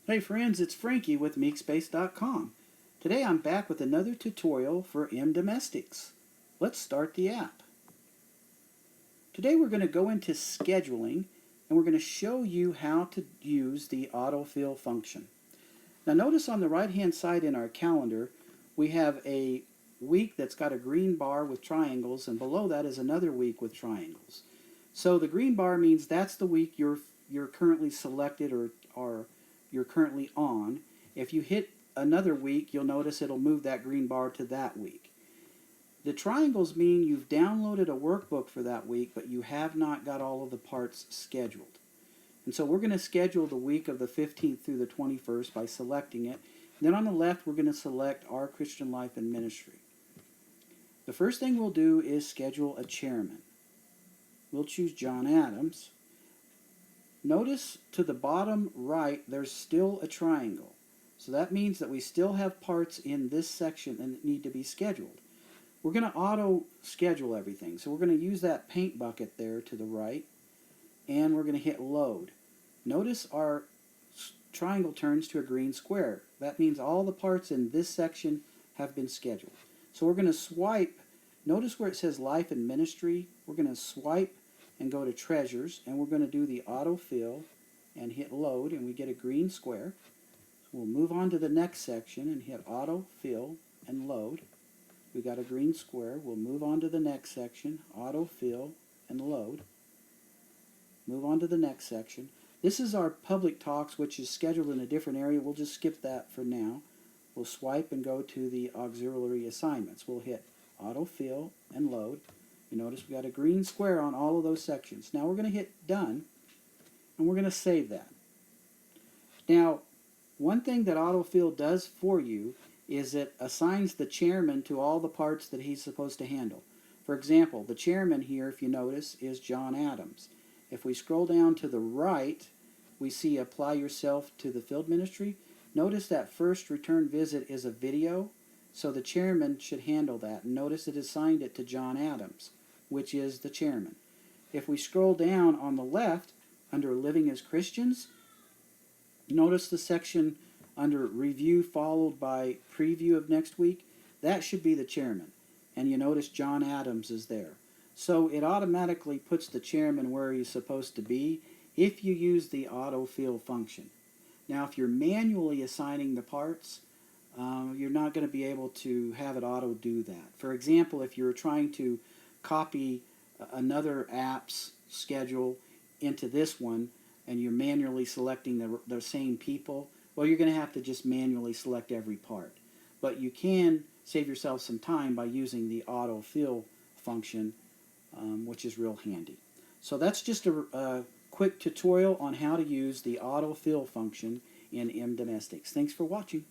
Hey friends, it's Frankie with MeekSpace.com. Today I'm back with another tutorial for mDomestics. Let's start the app. Today we're going to go into scheduling and we're going to show you how to use the autofill function. Now notice on the right hand side in our calendar we have a week that's got a green bar with triangles, and below that is another week with triangles. So the green bar means that's the week you're currently selected or you're currently on. If you hit another week, you'll notice it'll move that green bar to that week. The triangles mean you've downloaded a workbook for that week, but you have not got all of the parts scheduled. And so we're going to schedule the week of the 15th through the 21st by selecting it. And then on the left, we're going to select Our Christian Life and Ministry. The first thing we'll do is schedule a chairman. We'll choose John Adams. Notice to the bottom right there's still a triangle. So that means that we still have parts in this section that need to be scheduled. We're going to auto schedule everything. So we're going to use that paint bucket there to the right, and we're going to hit load. Notice our triangle turns to a green square. That means all the parts in this section have been scheduled. So we're going to swipe. Notice where it says Life and Ministry. We're going to swipe and go to Treasures, and we're going to do the autofill and hit load, and we get a green square. So we'll move on to the next section and hit autofill and load. We got a green square. We'll move on to the next section, autofill and load. Move on to the next section. This is our public talks, which is scheduled in a different area. We'll just skip that for now. We'll swipe and go to the auxiliary assignments. We'll hit autofill and load. You notice we got a green square on all of those sections. Now we're going to hit done, and we're going to save that. Now, one thing that autofill does for you is it assigns the chairman to all the parts that he's supposed to handle. For example, the chairman here, if you notice, is John Adams. If we scroll down to the right, we see Apply Yourself to the Field Ministry. Notice that first return visit is a video, so the chairman should handle that. And notice it assigned it to John Adams, which is the chairman. If we scroll down on the left, under Living as Christians, notice the section under Review followed by Preview of next week. That should be the chairman. And you notice John Adams is there. So it automatically puts the chairman where he's supposed to be if you use the autofill function. Now, if you're manually assigning the parts, you're not going to be able to have it auto do that. For example, if you're trying to copy another app's schedule into this one and you're manually selecting the same people, well, you're going to have to just manually select every part. But you can save yourself some time by using the autofill function, which is real handy. So that's just a quick tutorial on how to use the autofill function in mDomestics. Thanks for watching.